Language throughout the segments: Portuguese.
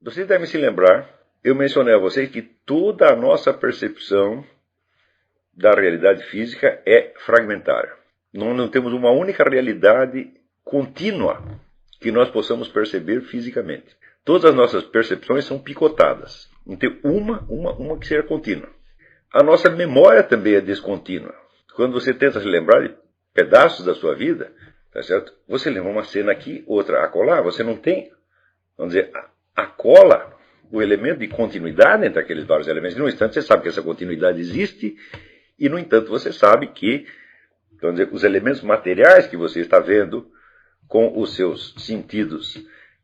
Vocês devem se lembrar, eu mencionei a vocês que toda a nossa percepção da realidade física é fragmentária. Não temos uma única realidade contínua que nós possamos perceber fisicamente. Todas as nossas percepções são picotadas. Não tem uma que seja contínua. A nossa memória também é descontínua. Quando você tenta se lembrar de pedaços da sua vida, tá certo? Você lembra uma cena aqui, outra acolá, você não tem, vamos dizer, a cola, o elemento de continuidade entre aqueles vários elementos. No instante, você sabe que essa continuidade existe, e, no entanto, você sabe que, vamos dizer, os elementos materiais que você está vendo com os seus sentidos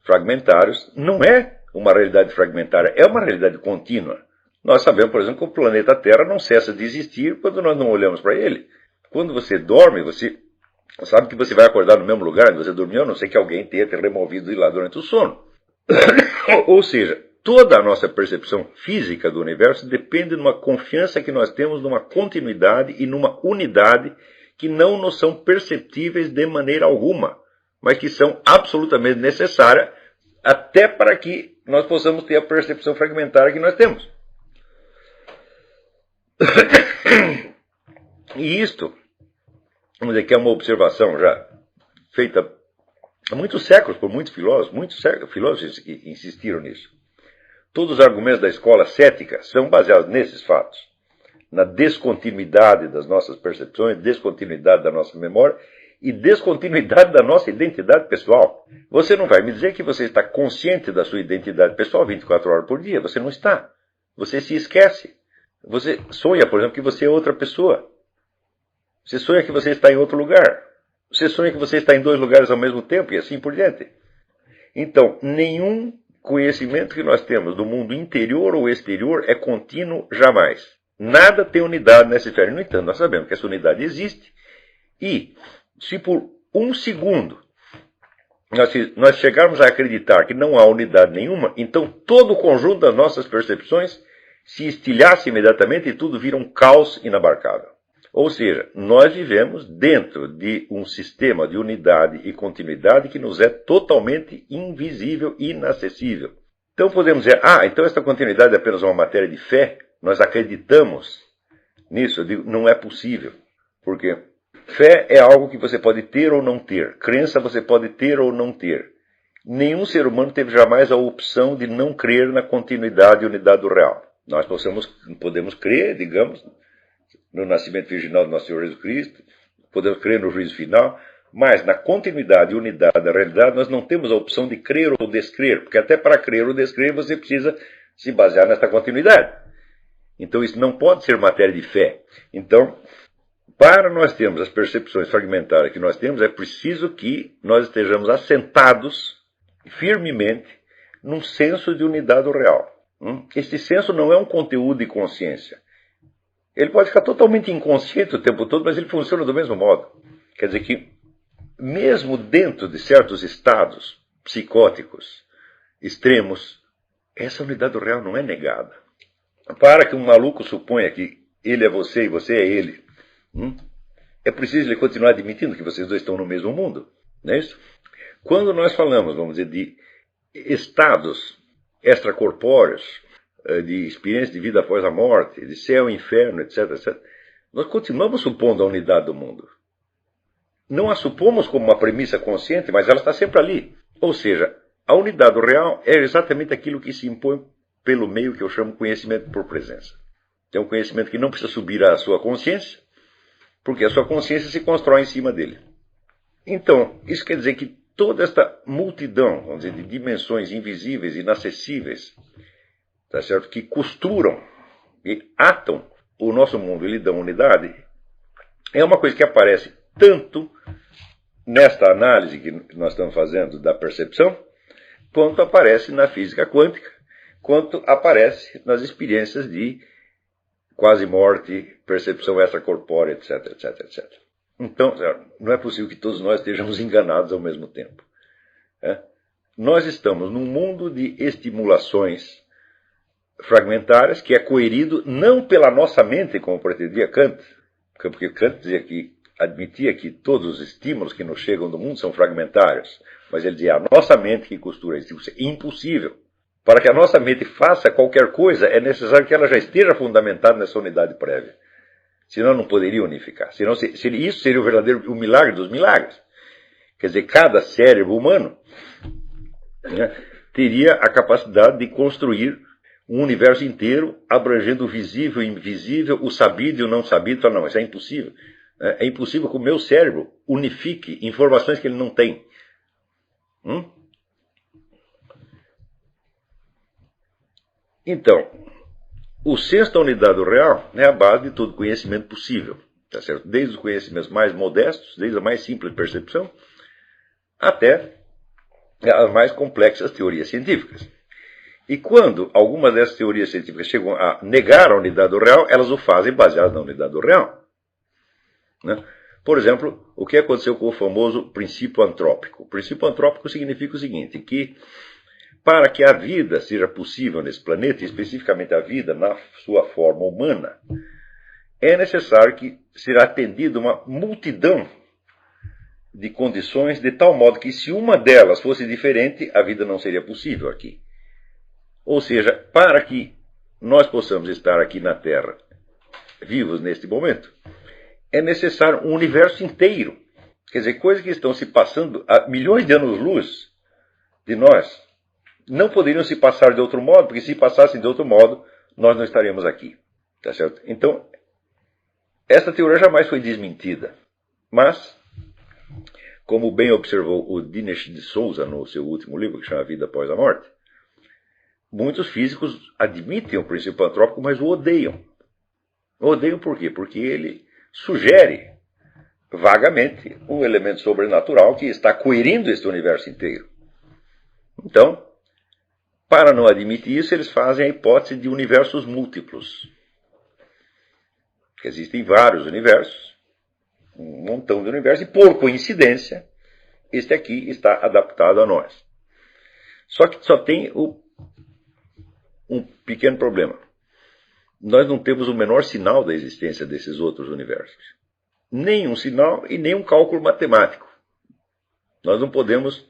fragmentários não é uma realidade fragmentária, é uma realidade contínua. Nós sabemos, por exemplo, que o planeta Terra não cessa de existir quando nós não olhamos para ele. Quando você dorme, você sabe que você vai acordar no mesmo lugar onde você dormiu, a não ser que alguém tenha te removido de lá durante o sono. Ou seja, toda a nossa percepção física do universo depende de uma confiança que nós temos numa continuidade e numa unidade que não nos são perceptíveis de maneira alguma, mas que são absolutamente necessárias até para que nós possamos ter a percepção fragmentária que nós temos. E isto, vamos dizer que é uma observação já feita há muitos séculos por muitos filósofos que insistiram nisso. Todos os argumentos da escola cética são baseados nesses fatos. Na descontinuidade das nossas percepções, descontinuidade da nossa memória e descontinuidade da nossa identidade pessoal. Você não vai me dizer que você está consciente da sua identidade pessoal 24 horas por dia. Você não está. Você se esquece. Você sonha, por exemplo, que você é outra pessoa. Você sonha que você está em outro lugar. Você sonha que você está em dois lugares ao mesmo tempo e assim por diante. Então, nenhum conhecimento que nós temos do mundo interior ou exterior é contínuo jamais. Nada tem unidade nessa esfera. No entanto, nós sabemos que essa unidade existe e, se por um segundo nós chegarmos a acreditar que não há unidade nenhuma, então todo o conjunto das nossas percepções se estilhaça imediatamente e tudo vira um caos inabarcável. Ou seja, nós vivemos dentro de um sistema de unidade e continuidade que nos é totalmente invisível e inacessível. Então podemos dizer, então esta continuidade é apenas uma matéria de fé? Nós acreditamos nisso? Eu digo, não é possível. Porque fé é algo que você pode ter ou não ter. Crença você pode ter ou não ter. Nenhum ser humano teve jamais a opção de não crer na continuidade e unidade do real. Nós podemos crer, digamos, no nascimento virginal do nosso Senhor Jesus Cristo, podemos crer no juízo final, mas na continuidade e unidade da realidade nós não temos a opção de crer ou descrer, porque até para crer ou descrer você precisa se basear nesta continuidade. Então isso não pode ser matéria de fé. Então, para nós termos as percepções fragmentárias que nós temos, é preciso que nós estejamos assentados firmemente num senso de unidade do real. Este senso não é um conteúdo de consciência. Ele pode ficar totalmente inconsciente o tempo todo, mas ele funciona do mesmo modo. Quer dizer que, mesmo dentro de certos estados psicóticos extremos, essa unidade do real não é negada. Para que um maluco suponha que ele é você e você é ele, é preciso ele continuar admitindo que vocês dois estão no mesmo mundo. Não é isso? Quando nós falamos, vamos dizer, de estados extracorpóreos, de experiência de vida após a morte, de céu e inferno, etc., etc., nós continuamos supondo a unidade do mundo. Não a supomos como uma premissa consciente, mas ela está sempre ali. Ou seja, a unidade do real é exatamente aquilo que se impõe pelo meio que eu chamo conhecimento por presença. É um conhecimento que não precisa subir à sua consciência, porque a sua consciência se constrói em cima dele. Então, isso quer dizer que toda esta multidão, vamos dizer, de dimensões invisíveis, inacessíveis, tá certo? Que costuram e atam o nosso mundo e lhe dão unidade, é uma coisa que aparece tanto nesta análise que nós estamos fazendo da percepção, quanto aparece na física quântica, quanto aparece nas experiências de quase morte, percepção extracorpórea, etc., etc., etc. Então, não é possível que todos nós estejamos enganados ao mesmo tempo. Nós estamos num mundo de estimulações fragmentárias que é coerido não pela nossa mente, como pretendia Kant, porque Kant admitia que todos os estímulos que nos chegam do mundo são fragmentários, mas ele dizia a nossa mente que costura isso. É impossível. Para que a nossa mente faça qualquer coisa, é necessário que ela já esteja fundamentada nessa unidade prévia. Senão não poderia unificar. Senão, isso seria o milagre dos milagres. Quer dizer, cada cérebro humano, né, teria a capacidade de construir um universo inteiro, abrangendo o visível, o invisível, o sabido e o não sabido. Não, isso é impossível. É impossível que o meu cérebro unifique informações que ele não tem. Então, o senso da unidade do real é a base de todo conhecimento possível. Tá certo? Desde os conhecimentos mais modestos, desde a mais simples percepção, até as mais complexas teorias científicas. E quando algumas dessas teorias científicas chegam a negar a unidade do real, elas o fazem baseadas na unidade do real. Né? Por exemplo, o que aconteceu com o famoso princípio antrópico? O princípio antrópico significa o seguinte, que para que a vida seja possível nesse planeta, e especificamente a vida na sua forma humana, é necessário que será atendida uma multidão de condições, de tal modo que se uma delas fosse diferente, a vida não seria possível aqui. Ou seja, para que nós possamos estar aqui na Terra, vivos neste momento, é necessário um universo inteiro. Quer dizer, coisas que estão se passando a milhões de anos-luz de nós, não poderiam se passar de outro modo, porque se passassem de outro modo, nós não estaríamos aqui. Tá certo? Então, essa teoria jamais foi desmentida. Mas, como bem observou o Dinesh de Souza no seu último livro, que chama Vida Após a Morte, muitos físicos admitem o princípio antrópico, mas o odeiam. Odeiam por quê? Porque ele sugere vagamente um elemento sobrenatural que está coerindo este universo inteiro. Então, para não admitir isso, eles fazem a hipótese de universos múltiplos. Existem vários universos, um montão de universos, e por coincidência, este aqui está adaptado a nós. Só que só tem um pequeno problema. Nós não temos o menor sinal da existência desses outros universos. Nenhum sinal e nenhum cálculo matemático. Nós não podemos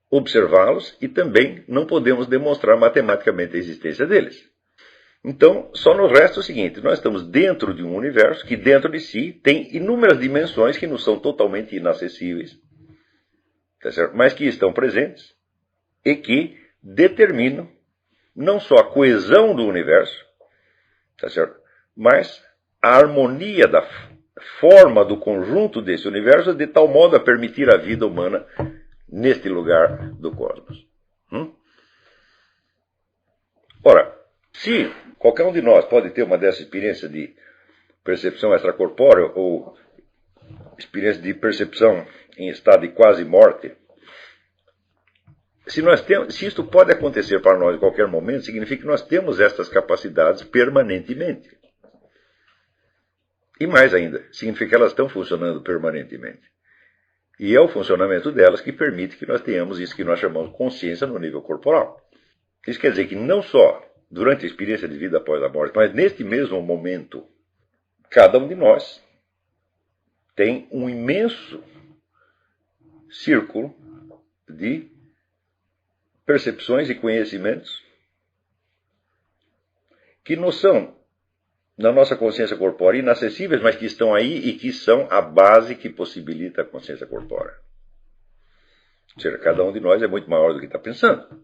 observá-los e também não podemos demonstrar matematicamente a existência deles. Então, só nos resta o seguinte, nós estamos dentro de um universo que dentro de si tem inúmeras dimensões que não são totalmente inacessíveis, tá certo? Mas que estão presentes e que determinam não só a coesão do universo, tá certo? Mas a harmonia da forma do conjunto desse universo de tal modo a permitir a vida humana neste lugar do cosmos. Ora, se qualquer um de nós pode ter uma dessa experiência de percepção extracorpórea ou experiência de percepção em estado de quase morte, se isto pode acontecer para nós em qualquer momento, significa que nós temos estas capacidades permanentemente. E mais ainda, significa que elas estão funcionando permanentemente. E é o funcionamento delas que permite que nós tenhamos isso que nós chamamos de consciência no nível corporal. Isso quer dizer que não só durante a experiência de vida após a morte, mas neste mesmo momento, cada um de nós tem um imenso círculo de percepções e conhecimentos que não são, na nossa consciência corpórea, inacessíveis, mas que estão aí e que são a base que possibilita a consciência corpórea. Ou seja, cada um de nós é muito maior do que está pensando.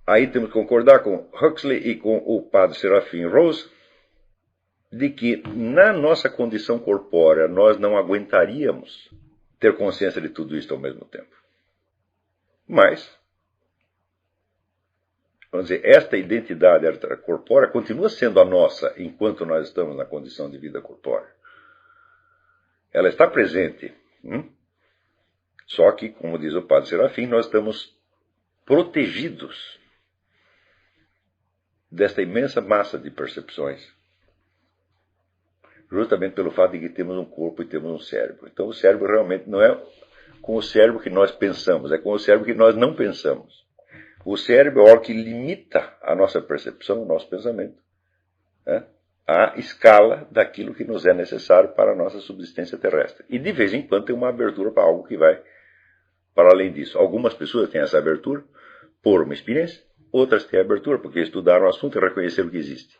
Aí temos que concordar com Huxley e com o padre Serafim Rose de que na nossa condição corpórea nós não aguentaríamos ter consciência de tudo isso ao mesmo tempo. Mas, vamos dizer, esta identidade extracorpórea continua sendo a nossa enquanto nós estamos na condição de vida corpórea. Ela está presente. Só que, como diz o padre Serafim, nós estamos protegidos desta imensa massa de percepções, justamente pelo fato de que temos um corpo e temos um cérebro. Então o cérebro realmente não é com o cérebro que nós pensamos, é com o cérebro que nós não pensamos. O cérebro é o órgão que limita a nossa percepção, o nosso pensamento, à escala daquilo que nos é necessário para a nossa subsistência terrestre. E de vez em quando tem uma abertura para algo que vai para além disso. Algumas pessoas têm essa abertura por uma experiência, outras têm abertura, porque estudaram o assunto e reconheceram que existe.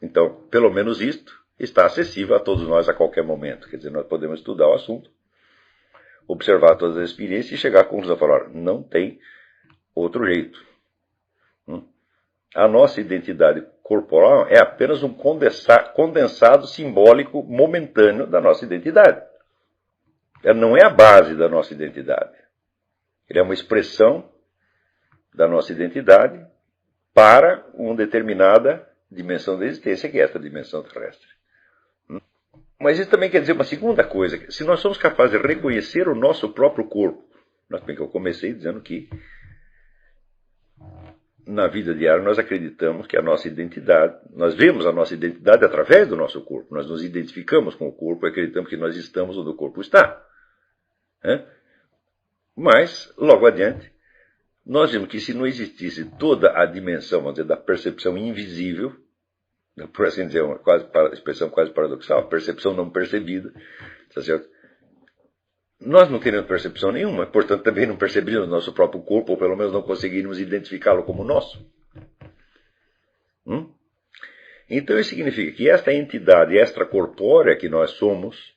Então, pelo menos isto está acessível a todos nós a qualquer momento. Quer dizer, nós podemos estudar o assunto, observar todas as experiências e chegar à conclusão, falar, não tem outro jeito. A nossa identidade corporal é apenas um condensado simbólico momentâneo da nossa identidade. Ela não é a base da nossa identidade. Ele é uma expressão da nossa identidade para uma determinada dimensão da existência, que é esta dimensão terrestre. Mas isso também quer dizer uma segunda coisa. Se nós somos capazes de reconhecer o nosso próprio corpo, bem que eu comecei dizendo que na vida diária nós acreditamos que a nossa identidade, nós vemos a nossa identidade através do nosso corpo, nós nos identificamos com o corpo e acreditamos que nós estamos onde o corpo está. Mas, logo adiante, nós vimos que se não existisse toda a dimensão, vamos dizer, da percepção invisível, por assim dizer, uma expressão quase paradoxal, a percepção não percebida, tá certo? Nós não teríamos percepção nenhuma, portanto também não perceberíamos o nosso próprio corpo, ou pelo menos não conseguiríamos identificá-lo como nosso. Então isso significa que esta entidade extracorpórea que nós somos,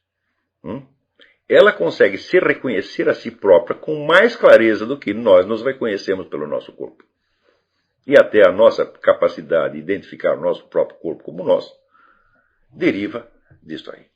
ela consegue se reconhecer a si própria com mais clareza do que nós nos reconhecemos pelo nosso corpo. E até a nossa capacidade de identificar o nosso próprio corpo como nosso deriva disso aí.